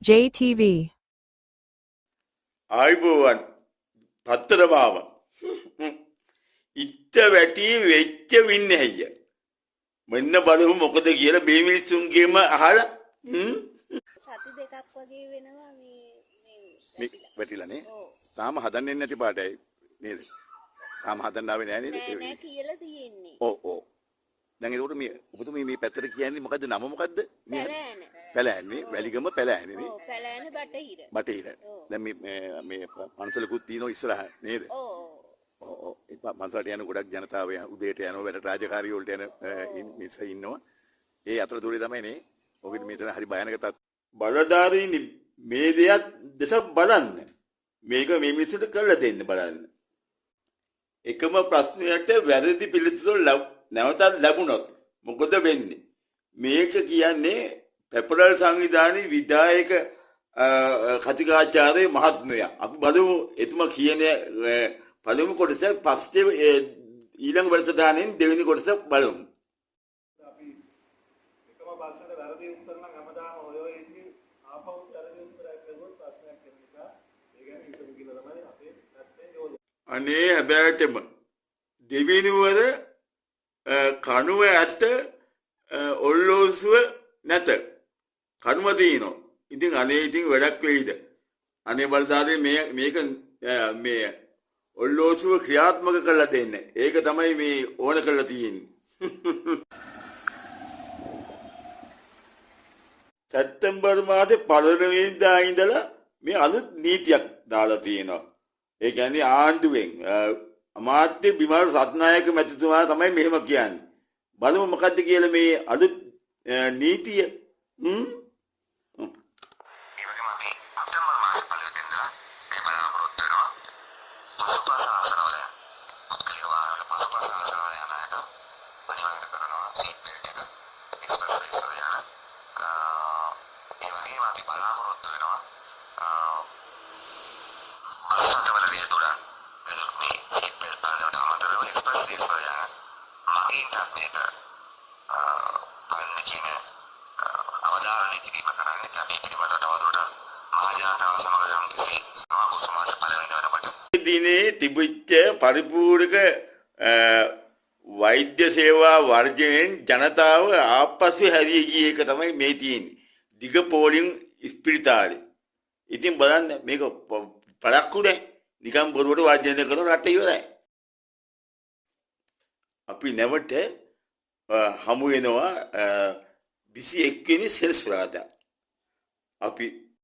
JTV ආයිබෝවන් පත්තරමාව ඉත්ත වැටි වෙච්ච වින්නේ අයිය මෙන්න බලමු මොකද කියලා මේ මිනිස්සුන්ගේම අහලා සති දෙකක් වගේ වෙනවා මේ වැටිලානේ තාම හදන්නේ නැති පාටයි නේද තාම හදන්න ආවේ නැහැ නේද නෑ කියලා තියෙන්නේ ඔව් දැන් ඒකට මේ ඔබතුමී මේ පැත්තට කියන්නේ මොකද්ද නම මොකද්ද පැලෑන පැලෑන්නේ වැලිගම පැලෑන්නේ නේ ඔව් පැලෑන බටහිර දැන් මේ පන්සලකුත් තියෙනවා ඉස්සරහ නේද ඔව් ඒ පන්සලට යන ගොඩක් ජනතාව උදේට යනවා වැඩ රාජකාරී වලට යන මිනිස්සු ඉන්නවා ඒ අතරතුරේ තමයි නේ ඔබට මෙතන හරි භයානක තත් බලධාරීනි මේ දෙයක් දෙස බලන්න මේක මේ මිනිස්සුන්ට කරලා දෙන්න බලන්න එකම ප්‍රශ්නයට වැරදි පිළිතුරු නැවතත් ලැබුණොත් මොකද වෙන්නේ මේක කියන්නේ පෙපරල් සංවිධානයේ විධායක කතිකාචාර්ය මහත්මයා අපි බලමු එතුමා කියන්නේ පළමු කොටස පස්සේ ඊළඟ වර්තදානෙන් දෙවෙනි කොටස බලමු අපි එකම ප්‍රශ්නට වැරදි උත්තර නම් හැමදාම ඔය ඉන්නේ ආපහු වැරදි උත්තරයක් ලැබුවොත් ප්‍රශ්නයක් වෙන නිසා ඒ ගැන හිතමු කියලා තමයි අපේ පැත්තෙන් යෝජනා. අනේ හැබැයිටම දෙවෙනි වර කණුව ඇත්ත ඔල්ලෝසුව නැත කණුව තියෙනවා ඉතින් අනේ ඉතින් වැඩක් වෙයිද අනේ බලසාදේ මේක මේ ඔල්ලෝසුව ක්‍රියාත්මක කරලා දෙන්න ඒක තමයි මේ ඕන කරලා තියෙන්නේ සැප්තැම්බර් මාසේ පළවෙනි වෙනිදා ඉඳලා මේ අලුත් නීතියක් දාලා තියෙනවා ඒ කියන්නේ ආණ්ඩුවෙන් අමාත්‍ය බිමල් රත්නායක මැතිතුමා තමයි මෙහෙම කියන්නේ. බලමු මොකද්ද කියලා මේ අලුත් නීතිය. ඒ වගේම අපි සැප්තැම්බර් මාසේ පළවෙනි දිනදා මේ බලාපොරොත්තු වෙනවා. පසුපස ආසනවල මුත්කලිය වාහන පසුපස ආසනවල යන අයට අනිවාර්ය කරනවා සීට් බෙල්ට් එක එක්ස්ප්‍රස් රේස් වල යන. ඒ වගේම අපි බලාපොරොත්තු වෙනවා බස් රථවල විදුලන් මේ සීට් බෙල්ට් පාදයට අමතරව එක්ස්ප්‍රස් රේස් වල යන මගීන්ටත් මේක ගන්න කියන අවධාරණය කිරීම කරන්නේ අපි පිළිබඳව තවදුරටත් මහජනතාව සමග යම්කිසි සමාගම සමාජ පළවෙනි වෙනකොට දිනේ තිබිච්ච පරිපූර්ණක වෛද්‍ය සේවා වර්ජනයෙන් ජනතාව ආපසු හැරී ගිය එක තමයි මේ තියෙන්නේ. දිග පෝලිං ස්පිරිතාලේ. ඉතින් බලන්න මේක පළක්කුනේ නිකම් බොරුවට වර්ජනය කරන රට ඉවරයි. අපි නැවත හමු වෙනවා 21 වෙනි සෙනසුරාදා. අපි